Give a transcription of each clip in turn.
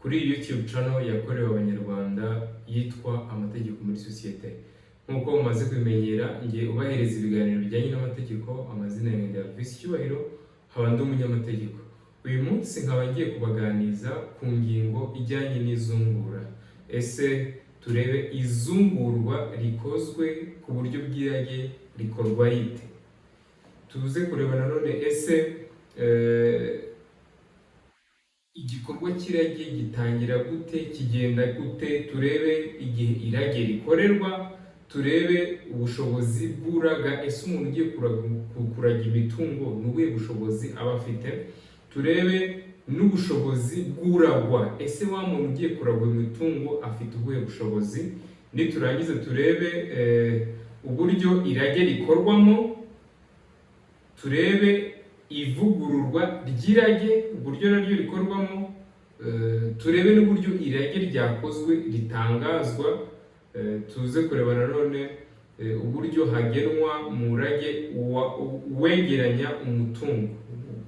kuri YouTube channel yakorewe abanyarwanda yitwa amategeko muri sosiyete. Nkuko mumaze kubimenyera, ngiye ubahereza ibiganiro bijyanye n'amategeko. Amazina yanjye ya Visi Cyubahiro, nkaba ndi umunyamategeko. Uyu munsi nkaba ngiye kubaganiza ku ngingo ijyanye n'izungura. Ese turebe izungurwa rikozwe ku buryo bw'irage rikorwa rite. Tuze kureba nanone ese igikorwa cy'irage gitangira gute, kigenda gute, turebe igihe irage rikorerwa, turebe ubushobozi bw'uraga. Ese umuntu ugiye kuraga imitungo ni ubuhe bushobozi aba afite, turebe n'ubushobozi bw'uragwa. Ese wa muntu ugiye kuragwa imitungo afite ubuhe bushobozi. Niturangiza turebe uburyo irage rikorwamo, turebe ivugururwa ry'irage uburyo naryo rikorwamo, turebe n'uburyo irage ryakozwe ritangazwa, tuze kureba nanone uburyo hagenwa mu rage wegeranya umutungo.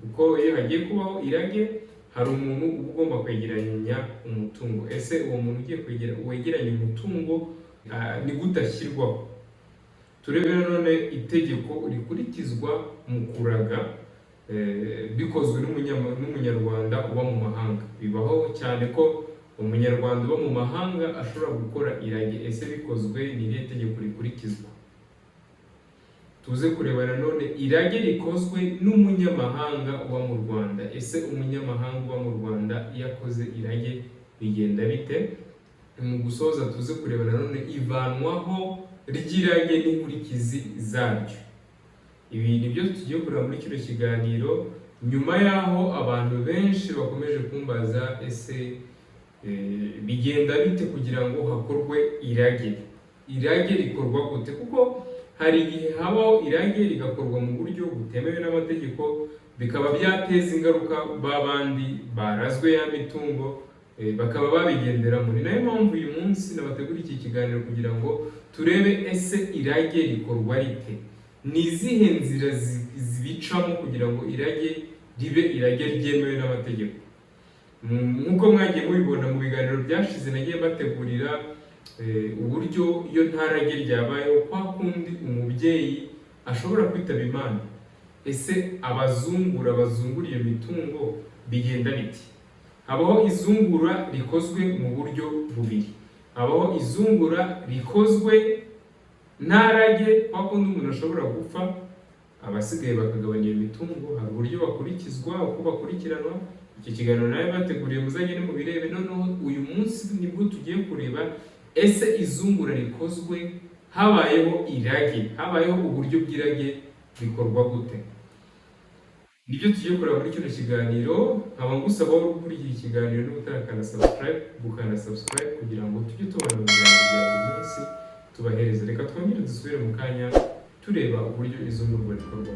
Kuko iyo hagiye kubaho irage hari umuntu uba ugomba kwegeranya umutungo. Ese uwo muntu ugiye wegeranya umutungo ni gute ashyirwaho. Turebe nanone itegeko rikurikizwa mu kuraga bikozwe n'umunyarwanda uba mu mahanga. Bibaho cyane ko umunyarwanda uba mu mahanga ashobora gukora irage. Ese bikozwe ni irihe tegeko rikurikizwa. Tuze kureba nanone irage rikozwe n'umunyamahanga uba mu Rwanda. Ese umunyamahanga uba mu Rwanda iyo akoze irage bigenda bite. Mu gusoza tuze kureba nanone ivanwaho ry'irage n'inkurikizi zaryo. Ibi ni byo tugiye kureba muri kino kiganiro, nyuma y'aho abantu benshi bakomeje kumbaza ese bigenda bite kugira ngo hakorwe irage. Irage rikorwa gute? Kuko hari igihe habaho irage rigakorwa mu buryo butemewe n'amategeko, bikaba byateza ingaruka babandi barazwe ya mitungo, bakaba babigenderamo. Ni nayo mpamvu uyu munsi nabategura iki kiganiro kugira ngo turebe ese irage rikorwa rite. Ni izihe nzira zibicamo kugira ngo irage ribe irage ryemewe n'amategeko. Nkuko mwagiye mubibona mu biganiro byashize, nagiye bategurira uburyo iyo nta rage ryabayeho kwa kundi umubyeyi ashobora kwitaba Imana. Ese bazungura iyo mitungo bigenda biti. Habaho izungura rikozwe mu buryo bubiri. Habaho izungura rikozwe nta rage, kwa kundi umuntu ashobora gupfa abasigaye bakagabanya iyo mitungo. Hari uburyo bakurikizwa, uko bakurikiranwa. Icyo kiganiro nawe bateguriye muzagende mu birebe. Noneho uyu munsi nibwo tugiye kureba ese izungura rikozwe habayeho irage, habayeho uburyo bw'irage bikorwa gute. Nibyo tugiye kureba muri kino kiganiro. Nkaba ngusaba gukora iki kiganiro no gutarakana subscribe kugira ngo tujye tubona mu biganiro bya buri munsi tubahereza. Reka twongere dusubire mu kanya tureba uburyo izungurwa rikorwa.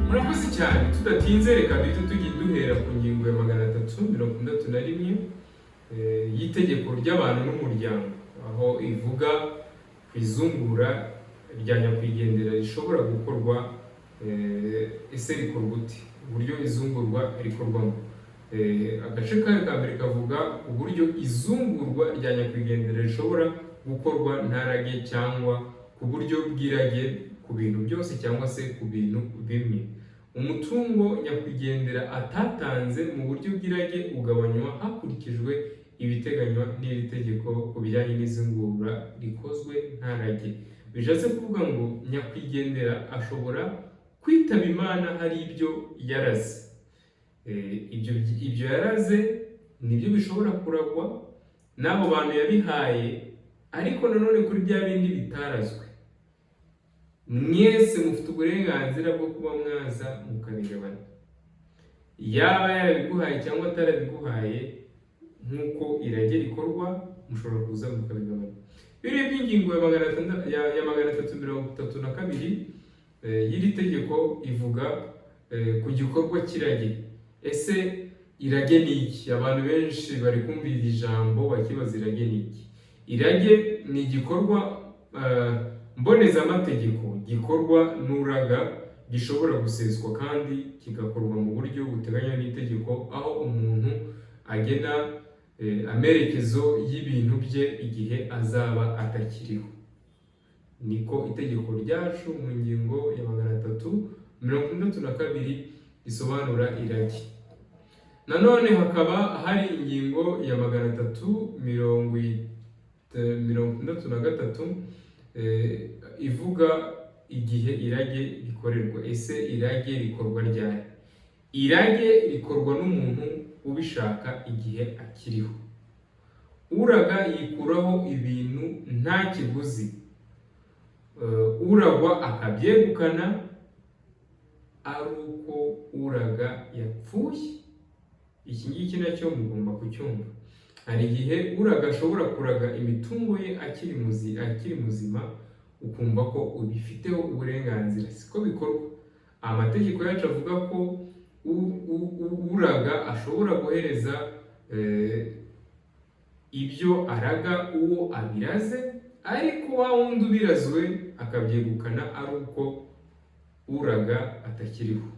Murakoze cyane, tudatinze reka duhite duhera ku ngingo ya 361 y'itegeko ry'abantu n'umuryango, aho ivuga ku izungura rya nyakwigendera rishobora gukorwa. Ese rikorwa gute, uburyo izungurwa rikorwamo. Agace kayo ka mbere kavuga uburyo izungurwa rya nyakwigendera rishobora gukorwa nta rage cyangwa ku buryo bw'irage ku bintu byose cyangwa se ku bintu bimwe. Umutungo nyakwigendera atatanze mu buryo bw'irage ugabanywa hakurikijwe ibiteganywa n'iri tegeko ku bijyanye n'izungura rikozwe nta rage. Bishatse kuvuga ngo nyakwigendera ashobora kwitaba Imana hari ibyo yaraze. Ibyo yaraze nibyo bishobora kuragwa n'abo bantu yabihaye, ariko nanone kuri bya bindi bitarazwe mwese mufite uburenganzira bwo kuba mwaza mukabigabana. Yaba yarabiguhaye cyangwa atarabiguhaye, nkuko irage rikorwa mushobora kuza mukabigabana. Birebye ingingo ya 332 y'iri tegeko ivuga ku gikorwa cy'irage. Ese irage ni iki? Abantu benshi bari kumvira ijambo bakibaza irage ni iki. Irage ni igikorwa mbonezamategeko gikorwa n'uraga gishobora guseswa kandi kigakorwa mu buryo buteganywa n'itegeko, aho umuntu agena amerekezo y'ibintu bye igihe azaba atakiriho. Niko itegeko ryacu mu ngingo ya 362 risobanura irage. Nanone hakaba hari ingingo ya 363 ivuga igihe irage rikorerwa. Ese irage rikorwa ryari? Irage rikorwa n'umuntu ubishaka igihe akiriho. Uraga yikuraho ibintu nta kiguzi, uragwa akabyegukana ari uko uraga yapfuye. Iki ngiki nacyo mugomba kucyumva. Hari igihe uraga ashobora kuraga imitungo ye akiri muzima, ukumva ko ubifiteho uburenganzira. Siko bikorwa. Amategeko yacu avuga ko uraga ashobora guhereza ibyo araga uwo abiraze, ariko wa wundi ubirazwe akabyegukana ari uko uraga atakiriho.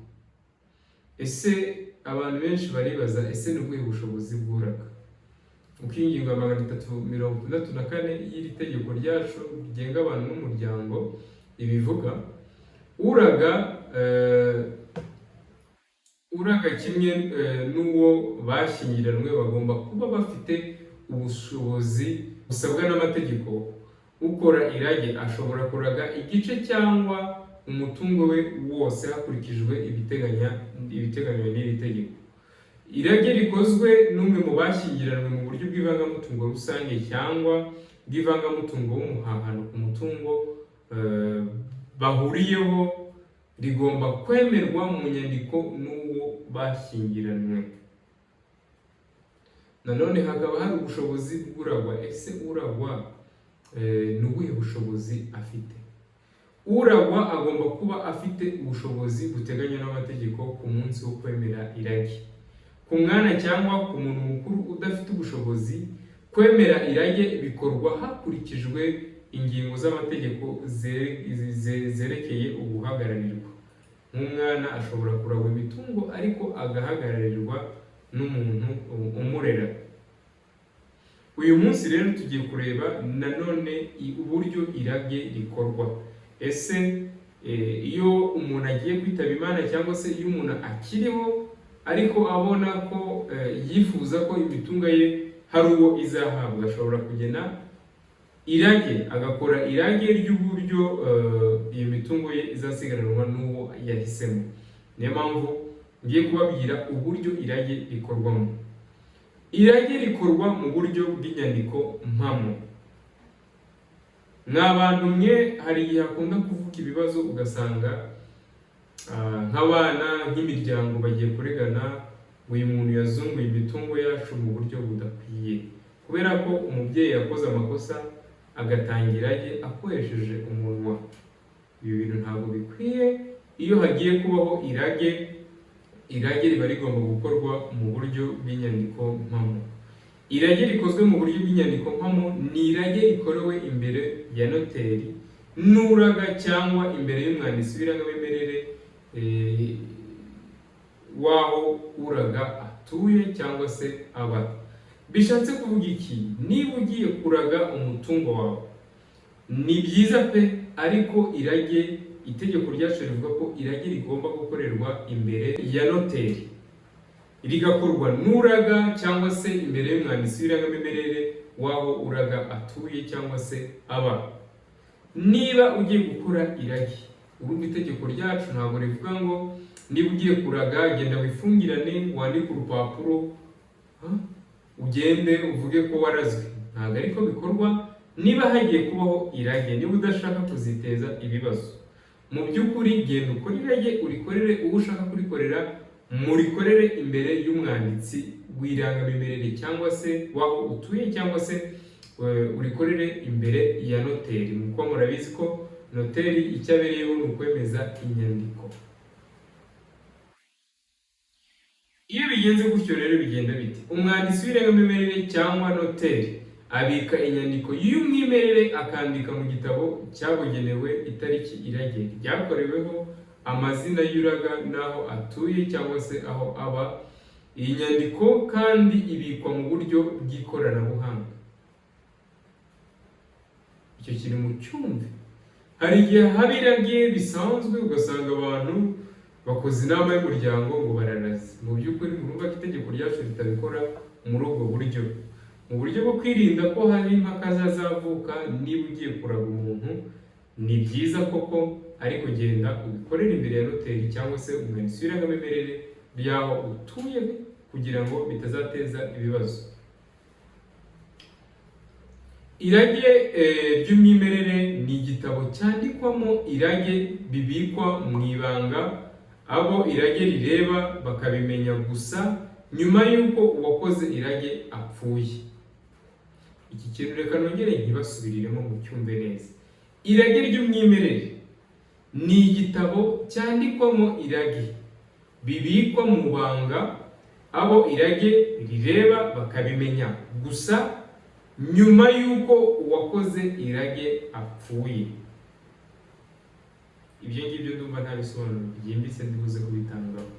Ese abantu benshi baribaza, ese ni ubuhe bushobozi bw'uraga? Uko ingingo ya 364 y'iri tegeko ryacu rigenga abantu n'umuryango ibivuga, uraga kimwe n'uwo bashyingiranwe bagomba kuba bafite ubushobozi busabwa n'amategeko. Ukora irage ashobora kuraga igice cyangwa umutungo we wose hakurikijwe ibiteganywa n'iri tegeko. Irage rikozwe n'umwe mu bashyingiranwe mu buryo bw'ivangamutungo rusange cyangwa bw'ivangamutungo w'umuhahano ku mutungo bahuriyeho rigomba kwemerwa mu nyandiko n'uwo bashyingiranwe. Nanone hakaba hari ubushobozi bw'uragwa. Ese uragwa ni ubuhe bushobozi afite? Uragwa agomba kuba afite ubushobozi buteganywa n'amategeko ku munsi wo kwemera irage. Ku mwana cyangwa ku muntu mukuru udafite ubushobozi, kwemera irage bikorwa hakurikijwe ingingo z'amategeko zerekeye uguhagararirwa. Nk'umwana ashobora kuragwa imitungo ariko agahagararirwa n'umuntu umurera. Uyu munsi rero tugiye kureba nanone uburyo irage rikorwa. Ese iyo umuntu agiye kwitaba Imana cyangwa se iyo umuntu akiriho ariko abona ko yifuza ko imitungo ye hari uwo izahabwa, ashobora kugena irage, agakora irage ry'uburyo iyo mitungo ye izasigaranwa n'uwo yahisemo. Niyo mpamvu ngiye kubabwira uburyo irage rikorwamo. Irage rikorwa mu buryo bw'inyandiko mpamo. N'abantu mwe hari igihe hakunda kuvuka ibibazo ugasanga nk'abana nk'imiryango bagiye kuregana ngo uyu muntu yazunguye imitungo yacu mu buryo budakwiye, kubera ko umubyeyi yakoze amakosa agatanga irage akoresheje umunwa. Ibi bintu ntabwo bikwiye. Iyo hagiye kubaho irage riba rigomba gukorwa mu buryo bw'inyandiko mpamo. Irage rikozwe mu buryo bw'inyandiko mpamo ni irage rikorewe imbere ya noteri n'uraga cyangwa imbere y'umwanditsi w'irangamimerere w'aho uraga atuye cyangwa se aba. Bishatse kuvuga iki? Niba ugiye kuraga umutungo wawe ni byiza pe, ariko irage, itegeko ryacu rivuga ko irage rigomba gukorerwa imbere ya noteri, rigakorwa n'uraga cyangwa se imbere y'umwanditsi w'irangamimerere w'aho uraga atuye cyangwa se aba. Niba ugiye gukora irage, urumva itegeko ryacu ntabwo rivuga ngo niba ugiye kuraga genda wifungirane wandike urupapuro ugende uvuge ko warazwe. Ntabwo ariko bikorwa. Niba hagiye kubaho irage, niba udashaka kuziteza ibibazo, mu by'ukuri genda ukore irage, urikorere uwo ushaka kurikorera, murikorere imbere y'umwanditsi w'irangamimerere cyangwa se w'aho utuye, cyangwa se urikorere imbere ya noteri. Nkuko murabizi ko noteri icyo abereyeho ni ukwemeza inyandiko. Iyo bigenze gutyo rero bigenda bite? Umwanditsi w'irangamimerere cyangwa noteri abika inyandiko y'umwimerere akandika mu gitabo cyabugenewe itariki irage ryakoreweho, amazina y'uraga n'aho atuye cyangwa se aho aba. Iyi nyandiko kandi ibikwa mu buryo bw'ikoranabuhanga. Icyo kintu mu cyumve. Hari igihe haba irage bisanzwe ugasanga abantu bakoze inama y'umuryango ngo bararaze. Mu by'ukuri urumva ko itegeko ryacu ritabikora muri ubwo buryo. Mu buryo bwo kwirinda ko hari impaka zazavuka niba ugiye kuraga umuntu, ni byiza koko, ariko genda ubikorere imbere ya noteri cyangwa se umwanditsi w'irangamimerere ry'aho utuye kugira ngo bitazateza ibibazo. Irage ry'umwimerere ni igitabo cyandikwamo irage bibikwa mu ibanga, abo irage rireba bakabimenya gusa nyuma y'uko uwakoze irage apfuye. Iki kintu reka nongere ntibasubiriremo mu cyumve neza. Irage ry'umwimerere ni igitabo cyandikwamo irage bibikwa mu banga, abo irage rireba bakabimenya gusa nyuma y'uko uwakoze irage apfuye. Ibyo ngibyo ndumva nta bisobanuro byimbitse ndibuze kubitangaho.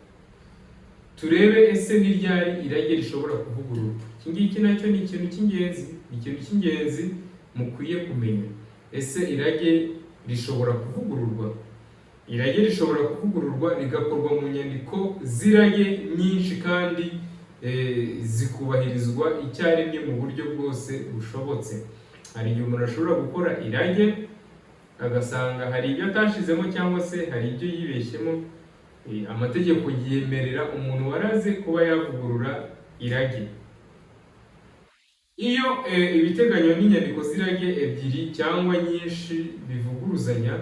Turebe ese ni ryari irage rishobora kuvugururwa. Iki ngiki nacyo ni ikintu cy'ingenzi mukwiye kumenya. Ese irage rishobora kuvugururwa? Irage rishobora kuvugururwa rigakorwa mu nyandiko z'irage nyinshi kandi zikubahirizwa icyarimwe mu buryo bwose bushobotse. Hari igihe umuntu ashobora gukora irage agasanga hari ibyo atashizemo cyangwa se hari ibyo yibeshyemo. Amategeko yemerera umuntu waraze kuba yavugurura irage. Iyo ibiteganywa n'inyandiko z'irage ebyiri cyangwa nyinshi bivuguruzanya,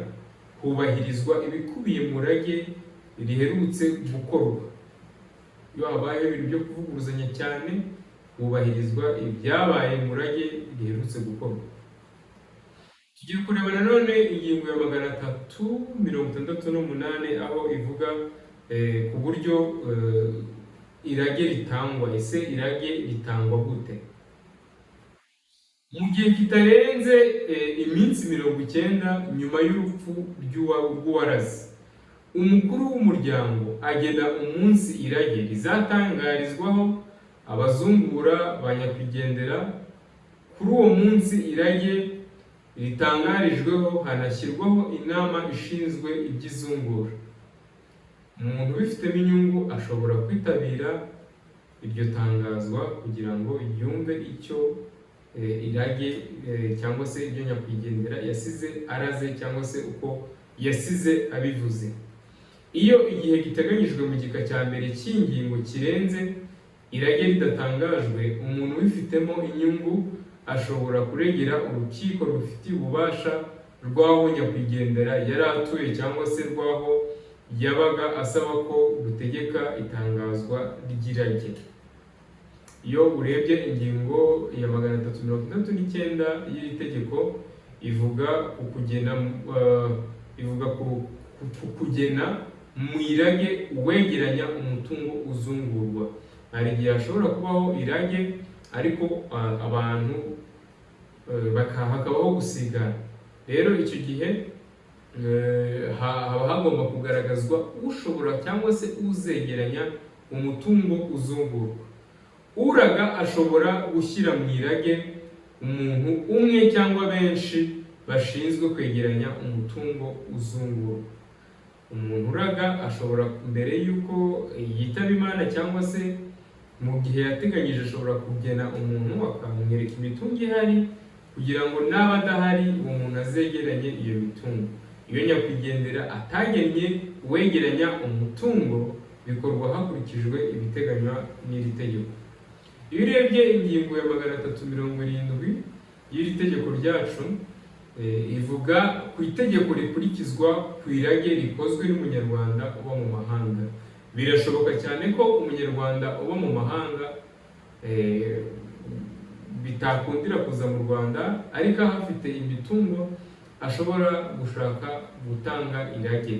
hubahirizwa ibikubiye mu rage riherutse gukorwa. Iyo habaye ibintu byo kuvuguruzanya cyane, hubahirizwa ibyabaye mu rage riherutse gukorwa. Tugiye kureba nanone ingingo ya 368 aho ivuga ku buryo irage ritangwa. Ese irage ritangwa gute? Mu gihe kitarenze iminsi 90 nyuma y'urupfu rw'uwaraze, umukuru w'umuryango agena umunsi irage rizatangarizwaho abazungura ba nyakwigendera. Kuri uwo munsi irage ritangarijweho hanashyirwaho inama ishinzwe iby'izungura. Umuntu ubifitemo inyungu ashobora kwitabira iryo tangazwa kugira ngo yumve icyo irage cyangwa se ibyo nyakwigendera yasize araze cyangwa se uko yasize abivuze. Iyo igihe giteganyijwe mu gika cya mbere cy'ingingo kirenze, irage ridatangajwe, umuntu ubifitemo inyungu ashobora kuregera urukiko rufitiye ububasha rw'aho nyakwigendera yari atuye cyangwa se rw'aho yabaga asaba ko rutegeka itangazwa ry'irage. Iyo urebye ingingo ya 369 y'iri tegeko ivuga ku kugena mu irage uwegeranya umutungo uzungurwa. Hari igihe hashobora kubaho irage ariko abantu hakabaho gusigana. Rero icyo gihe haba hagomba kugaragazwa ushobora cyangwa se uzegeranya umutungo uzungurwa. Uraga ashobora gushyira mu irage umuntu umwe cyangwa benshi bashinzwe kwegeranya umutungo uzungurwa. Umuntu uraga ashobora mbere y'uko yitaba Imana cyangwa se mu gihe yateganyije ashobora kugena umuntu akamwereka imitungo ihari kugira ngo naba adahari uwo muntu azegeranye iyo mitungo. Iyo nyakwigendera atagennye uwegeranya umutungo, bikorwa hakurikijwe ibiteganywa n'iri tegeko. Iyo urebye ingingo ya 370 y'iri tegeko ryacu, ivuga ku itegeko rikurikizwa ku irage rikozwe n'umunyarwanda uba mu mahanga. Birashoboka cyane ko umunyarwanda uba mu mahanga bitakundira kuza mu Rwanda, ariko afite imitungo ashobora gushaka gutanga irage.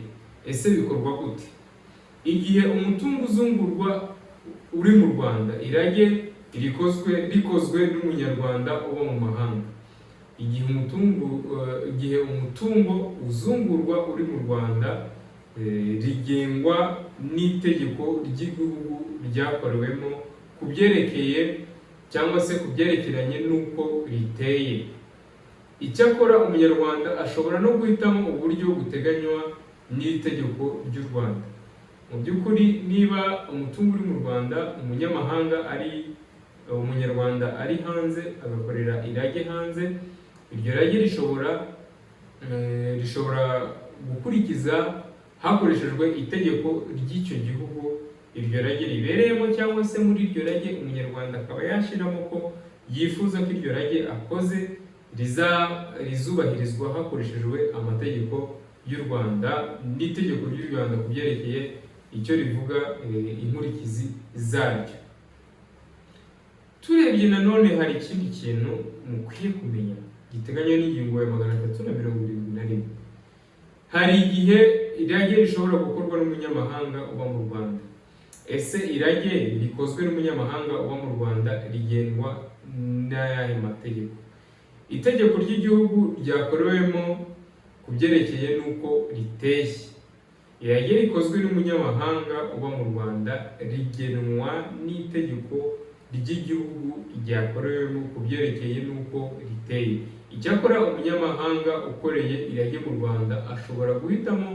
Ese bikorwa gute? Igihe umutungo uzungurwa uri mu Rwanda, irage rikozwe n'umunyarwanda uba mu mahanga. Igihe umutungo uzungurwa uri mu Rwanda rigengwa n'itegeko ry'igihugu ryakorewemo ku byerekeye cyangwa se ku byerekeranye n'uko riteye. Icyakora umunyarwanda ashobora no guhitamo uburyo buteganywa n'iri tegeko ry'u Rwanda. Mu by'ukuri niba umutungo uri mu Rwanda, umunyarwanda ari hanze agakorera irage hanze, iryo rage rishobora gukurikiza hakoreshejwe itegeko ry'icyo gihugu iryo rage ribereyemo, cyangwa se muri iryo rage umunyarwanda akaba yashyiramo ko yifuza ko iryo rage akoze rizubahirizwa hakoreshejwe amategeko y'u Rwanda n'itegeko ry'u Rwanda ku byerekeye icyo rivuga, inkurikizi zaryo. Turebye nanone hari ikindi kintu mukwiye kumenya giteganywa n'ingingo ya 371. Hari igihe irage rishobora gukorwa n'umunyamahanga uba mu Rwanda. Ese irage rikozwe n'umunyamahanga uba mu Rwanda rigenwa n'ayahe mategeko? Itegeko ry'igihugu ryakorewemo ku byerekeye n'uko riteye. Irage rikozwe n'umunyamahanga uba mu Rwanda rigenwa n'itegeko ry'igihugu ryakorewemo ku byerekeye n'uko riteye. Icyakora umunyamahanga ukoreye irage mu Rwanda ashobora guhitamo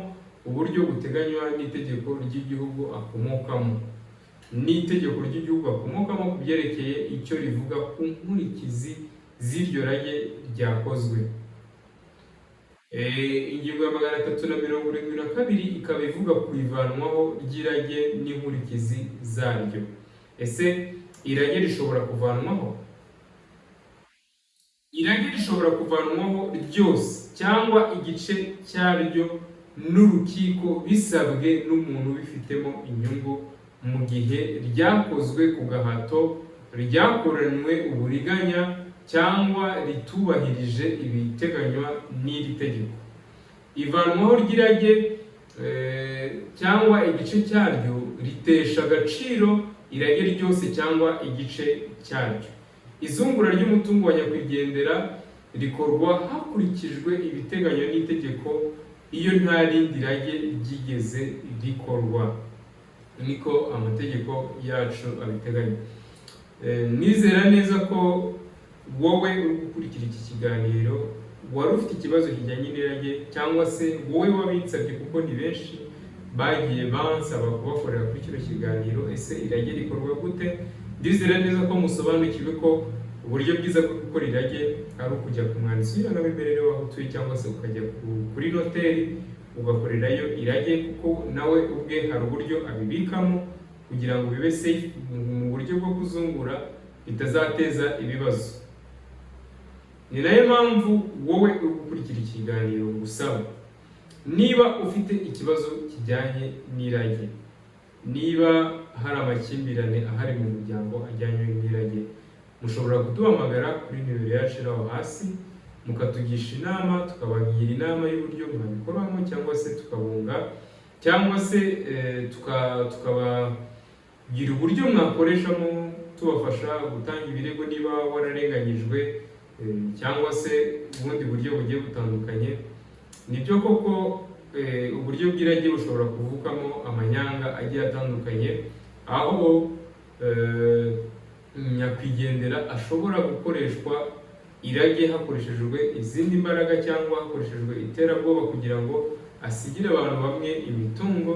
uburyo buteganywa n'itegeko ry'igihugu akomokamo. N'itegeko ry'igihugu akomokamo ku byerekeye icyo rivuga ku nkurikizi z'iryo rage ryakozwe. Ingingo ya 372 ikaba ivuga ku ivanwaho ry'irage n'inkurikizi zaryo. Ese irage rishobora kuvanwaho? Irage rishobora kuvanwaho ryose cyangwa igice cyaryo n'urukiko bisabwe n'umuntu ubifitemo inyungu mu gihe ryakozwe ku gahato, ryakoranywe uburiganya cyangwa ritubahirije ibiteganywa n'iri tegeko. Ivanwaho ry'irage cyangwa igice cyaryo ritesha agaciro irage ryose cyangwa igice cyaryo. Izungura ry'umutungo wa nyakwigendera rikorwa hakurikijwe ibiteganywa n'itegeko iyo nta rindi rage ryigeze rikorwa. Niko amategeko yacu abiteganya. Nizera neza ko wowe uri gukurikira iki kiganiro wari ufite ikibazo kijyanye n'irage, cyangwa se wowe wabinsabye, kuko ni benshi bagiye bansaba kubakorera kuri kino kiganiro. Ese irage rikorwa gute? Ndizera neza ko musobanukiwe ko uburyo bwiza bwo gukora irage ari ukujya ku mwanditsi w'irangamimerere w'aho utuye, cyangwa se ukajya kuri noteri ugakorerayo irage, kuko nawe ubwe hari uburyo abibikamo kugira ngo bibe safe mu buryo bwo kuzungura bitazateza ibibazo. Ni nayo mpamvu wowe uri gukurikira ikiganiro gusaba, niba ufite ikibazo kijyanye n'irage, niba hari amakimbirane ahari mu muryango ajyanye n'irage, mushobora kuduhamagara kuri nimero yacu iri aho hasi, mukatugisha inama, tukabagira inama y'uburyo mwabikoramo, cyangwa se tukabunga, cyangwa se tukabagira uburyo mwakoreshamo tubafasha gutanga ibirego niba wararenganyijwe, cyangwa se ubundi buryo bugiye butandukanye. Nibyo koko uburyo bw'irage bushobora kuvukamo amanyanga agiye atandukanye, aho nyakwigendera ashobora gukoreshwa irage hakoreshejwe izindi mbaraga cyangwa hakoreshejwe iterabwoba kugira ngo asigire abantu bamwe imitungo.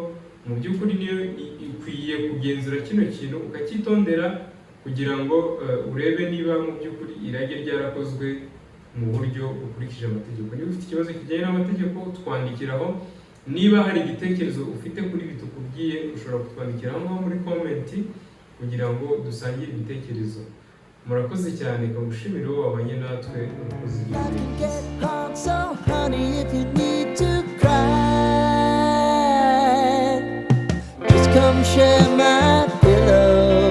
Mu by'ukuri niyo ikwiye kugenzura kino kintu ukacyitondera kugira ngo urebe niba mu by'ukuri irage ryarakozwe mu buryo bukurikije amategeko. Niba ufite ikibazo kijyanye n'amategeko twandikiraho. Niba hari igitekerezo ufite kuri bitukubwiye ushobora kutwandikiraho muri komenti kugira ngo dusangire ibitekerezo. Murakoze cyane, kagushimira wowe wabanye natwe. Come share my pillow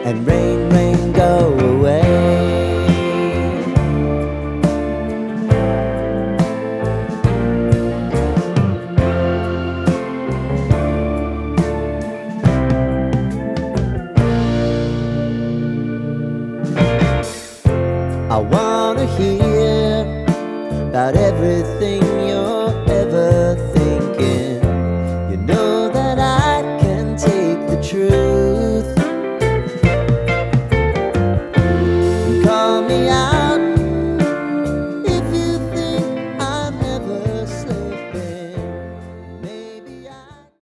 and rain, rain, go away. I wanna hear about everything you're ever thinking. You know that I can take the truth and call me out.